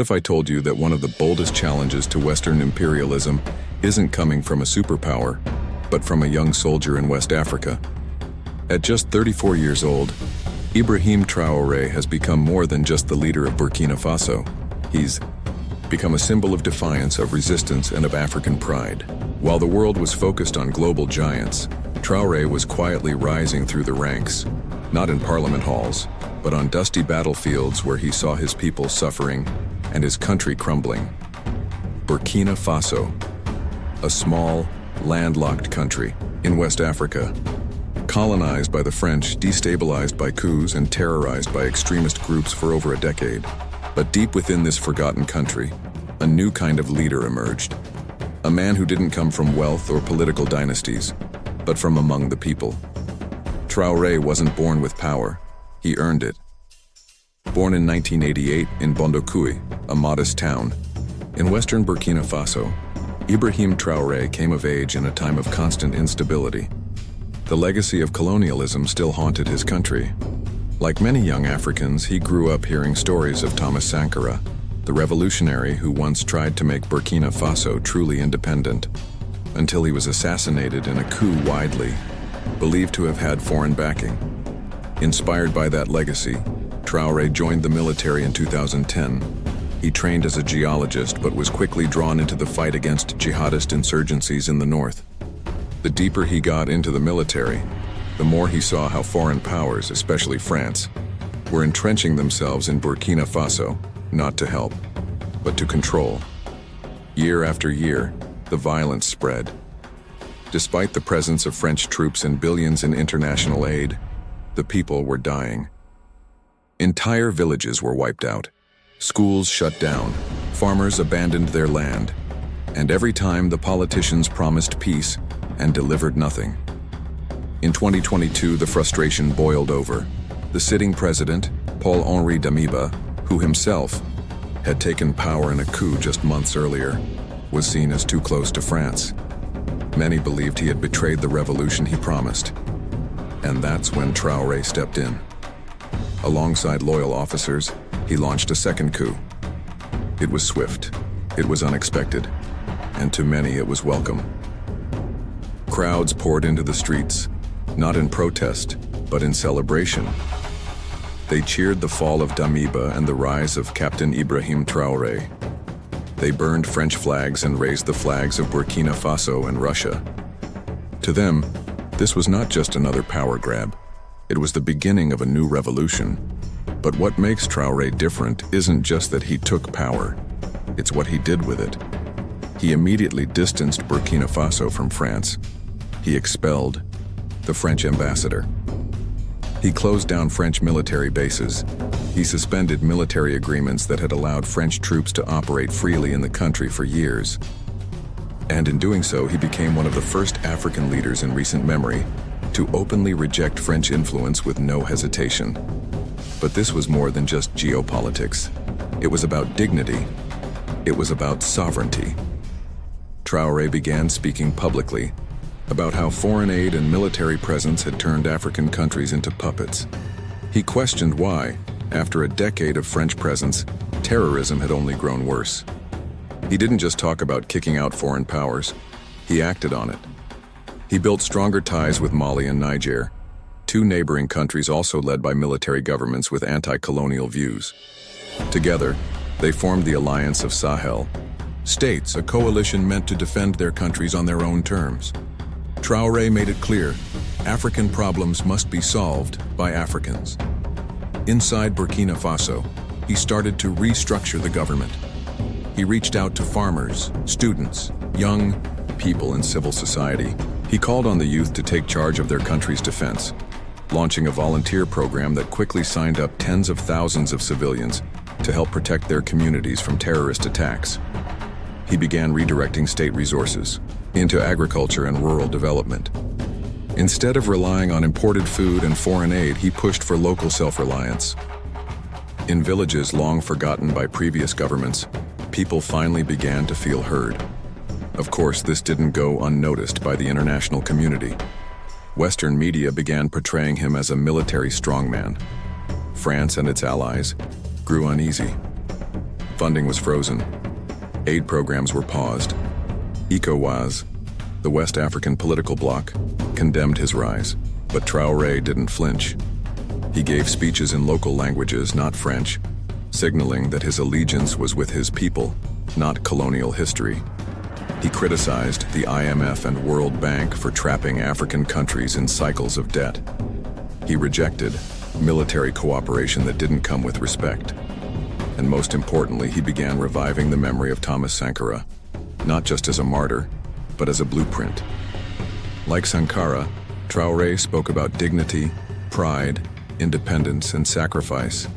If I told you that one of the boldest challenges to Western imperialism isn't coming from a superpower, but from a young soldier in West Africa? At just 34 years old, Ibrahim Traoré has become more than just the leader of Burkina Faso. He's become a symbol of defiance, of resistance, and of African pride. While the world was focused on global giants, Traoré was quietly rising through the ranks, not in parliament halls, but on dusty battlefields where he saw his people suffering and his country crumbling. Burkina Faso, a small, landlocked country in West Africa, colonized by the French, destabilized by coups, and terrorized by extremist groups for over a decade. But deep within this forgotten country, a new kind of leader emerged. A man who didn't come from wealth or political dynasties, but from among the people. Traoré wasn't born with power, he earned it. Born in 1988 in Bondoukoui, a modest town in western Burkina Faso, Ibrahim Traoré came of age in a time of constant instability. The legacy of colonialism still haunted his country. Like many young Africans, he grew up hearing stories of Thomas Sankara, the revolutionary who once tried to make Burkina Faso truly independent, until he was assassinated in a coup widely believed to have had foreign backing. Inspired by that legacy, Traoré joined the military in 2010. He trained as a geologist but was quickly drawn into the fight against jihadist insurgencies in the north. The deeper he got into the military, the more he saw how foreign powers, especially France, were entrenching themselves in Burkina Faso, not to help, but to control. Year after year, the violence spread. Despite the presence of French troops and billions in international aid, the people were dying. Entire villages were wiped out, schools shut down, farmers abandoned their land, and every time the politicians promised peace and delivered nothing. In 2022, the frustration boiled over. The sitting president, Paul-Henri Damiba, who himself had taken power in a coup just months earlier, was seen as too close to France. Many believed he had betrayed the revolution he promised. And that's when Traoré stepped in. Alongside loyal officers, he launched a second coup. It was swift, it was unexpected, and to many it was welcome. Crowds poured into the streets, not in protest, but in celebration. They cheered the fall of Damiba and the rise of Captain Ibrahim Traoré. They burned French flags and raised the flags of Burkina Faso and Russia. To them, this was not just another power grab. It was the beginning of a new revolution. But what makes Traoré different isn't just that he took power, it's what he did with it. He immediately distanced Burkina Faso from France. He expelled the French ambassador. He closed down French military bases. He suspended military agreements that had allowed French troops to operate freely in the country for years. And in doing so, he became one of the first African leaders in recent memory to openly reject French influence with no hesitation. But this was more than just geopolitics. It was about dignity. It was about sovereignty. Traoré began speaking publicly about how foreign aid and military presence had turned African countries into puppets. He questioned why, after a decade of French presence, terrorism had only grown worse. He didn't just talk about kicking out foreign powers, he acted on it. He built stronger ties with Mali and Niger, two neighboring countries also led by military governments with anti-colonial views. Together, they formed the Alliance of Sahel, states, a coalition meant to defend their countries on their own terms. Traoré made it clear, African problems must be solved by Africans. Inside Burkina Faso, he started to restructure the government. He reached out to farmers, students, young people in civil society. He called on the youth to take charge of their country's defense, launching a volunteer program that quickly signed up tens of thousands of civilians to help protect their communities from terrorist attacks. He began redirecting state resources into agriculture and rural development. Instead of relying on imported food and foreign aid, he pushed for local self-reliance. In villages long forgotten by previous governments, people finally began to feel heard. Of course, this didn't go unnoticed by the international community. Western media began portraying him as a military strongman. France and its allies grew uneasy. Funding was frozen. Aid programs were paused. ECOWAS, the West African political bloc, condemned his rise, but Traoré didn't flinch. He gave speeches in local languages, not French, signaling that his allegiance was with his people, not colonial history. He criticized the IMF and World Bank for trapping African countries in cycles of debt. He rejected military cooperation that didn't come with respect. And most importantly, he began reviving the memory of Thomas Sankara, not just as a martyr, but as a blueprint. Like Sankara, Traoré spoke about dignity, pride, independence, and sacrifice.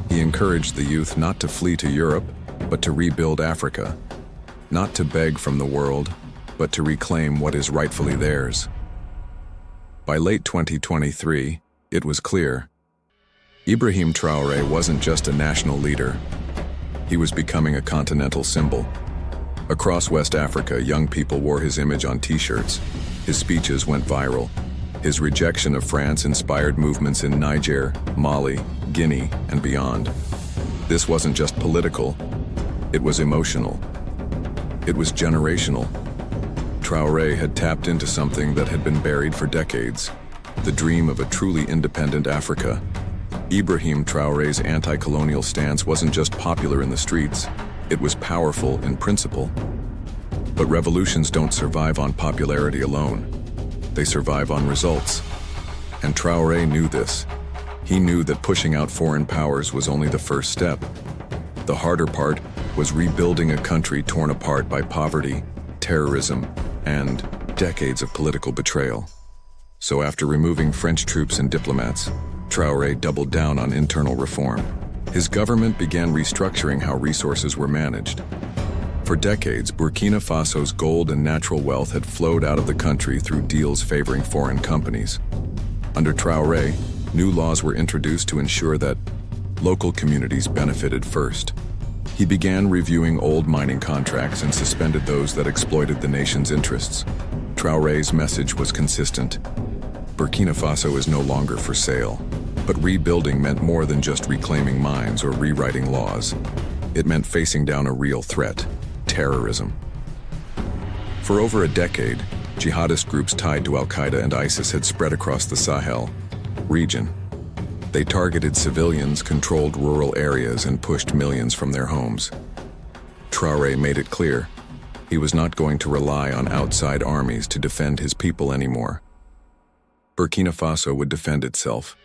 He encouraged the youth not to flee to Europe, but to rebuild Africa. Not to beg from the world, but to reclaim what is rightfully theirs. By late 2023, it was clear. Ibrahim Traoré wasn't just a national leader. He was becoming a continental symbol. Across West Africa, young people wore his image on t-shirts. His speeches went viral. His rejection of France inspired movements in Niger, Mali, Guinea, and beyond. This wasn't just political, it was emotional. It was generational. Traoré had tapped into something that had been buried for decades, the dream of a truly independent Africa. Ibrahim Traoré's anti-colonial stance wasn't just popular in the streets, it was powerful in principle. But revolutions don't survive on popularity alone. They survive on results. And Traoré knew this. He knew that pushing out foreign powers was only the first step. The harder part was rebuilding a country torn apart by poverty, terrorism, and decades of political betrayal. So after removing French troops and diplomats, Traoré doubled down on internal reform. His government began restructuring how resources were managed. For decades, Burkina Faso's gold and natural wealth had flowed out of the country through deals favoring foreign companies. Under Traoré, new laws were introduced to ensure that local communities benefited first. He began reviewing old mining contracts and suspended those that exploited the nation's interests. Traoré's message was consistent. Burkina Faso is no longer for sale. But rebuilding meant more than just reclaiming mines or rewriting laws. It meant facing down a real threat: terrorism. For over a decade, jihadist groups tied to Al-Qaeda and ISIS had spread across the Sahel region. They targeted civilians, controlled rural areas, and pushed millions from their homes. Traoré made it clear he was not going to rely on outside armies to defend his people anymore. Burkina Faso would defend itself.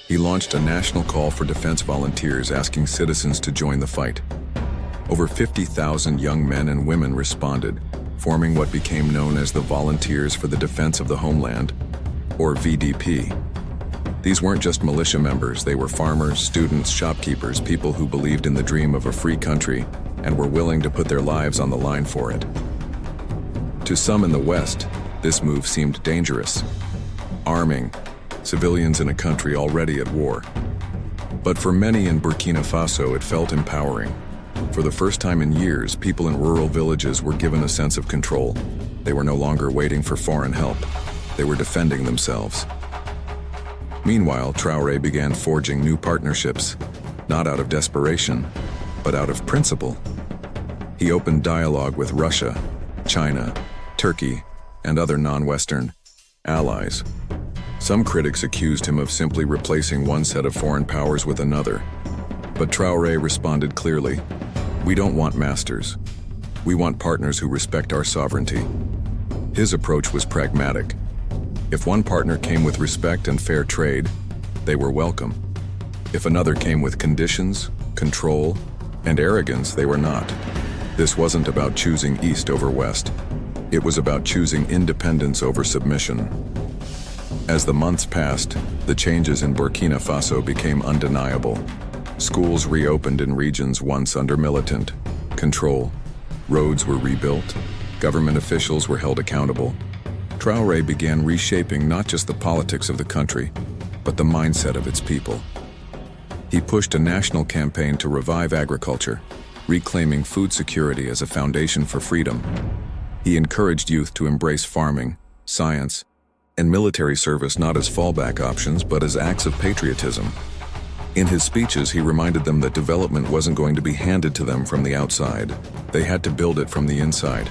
He launched a national call for defense volunteers, asking citizens to join the fight. Over 50,000 young men and women responded, forming what became known as the Volunteers for the Defense of the Homeland, or VDP. These weren't just militia members, they were farmers, students, shopkeepers, people who believed in the dream of a free country and were willing to put their lives on the line for it. To some in the West, this move seemed dangerous, arming civilians in a country already at war. But for many in Burkina Faso, it felt empowering. For the first time in years, people in rural villages were given a sense of control. They were no longer waiting for foreign help. They were defending themselves. Meanwhile, Traoré began forging new partnerships, not out of desperation, but out of principle. He opened dialogue with Russia, China, Turkey, and other non-Western allies. Some critics accused him of simply replacing one set of foreign powers with another. But Traoré responded clearly, "We don't want masters. We want partners who respect our sovereignty." His approach was pragmatic. If one partner came with respect and fair trade, they were welcome. If another came with conditions, control, and arrogance, they were not. This wasn't about choosing East over West. It was about choosing independence over submission. As the months passed, the changes in Burkina Faso became undeniable. Schools reopened in regions once under militant control. Roads were rebuilt. Government officials were held accountable. Traoré began reshaping not just the politics of the country, but the mindset of its people. He pushed a national campaign to revive agriculture, reclaiming food security as a foundation for freedom. He encouraged youth to embrace farming, science, and military service not as fallback options, but as acts of patriotism. In his speeches, he reminded them that development wasn't going to be handed to them from the outside. They had to build it from the inside.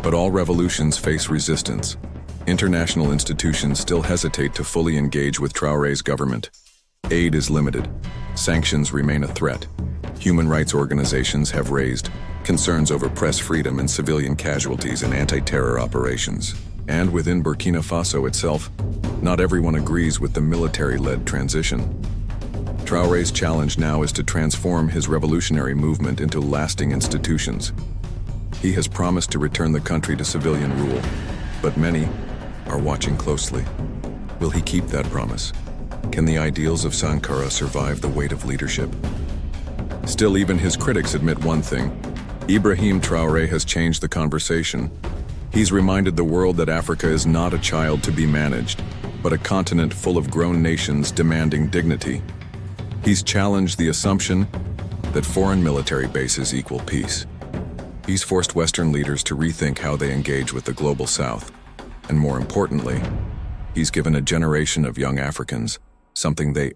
But all revolutions face resistance. International institutions still hesitate to fully engage with Traoré's government. Aid is limited. Sanctions remain a threat. Human rights organizations have raised concerns over press freedom and civilian casualties in anti-terror operations. And within Burkina Faso itself, not everyone agrees with the military-led transition. Traoré's challenge now is to transform his revolutionary movement into lasting institutions. He has promised to return the country to civilian rule, but many are watching closely. Will he keep that promise? Can the ideals of Sankara survive the weight of leadership? Still, even his critics admit one thing: Ibrahim Traoré has changed the conversation. He's reminded the world that Africa is not a child to be managed, but a continent full of grown nations demanding dignity. He's challenged the assumption that foreign military bases equal peace. He's forced Western leaders to rethink how they engage with the global South. And more importantly, he's given a generation of young Africans something they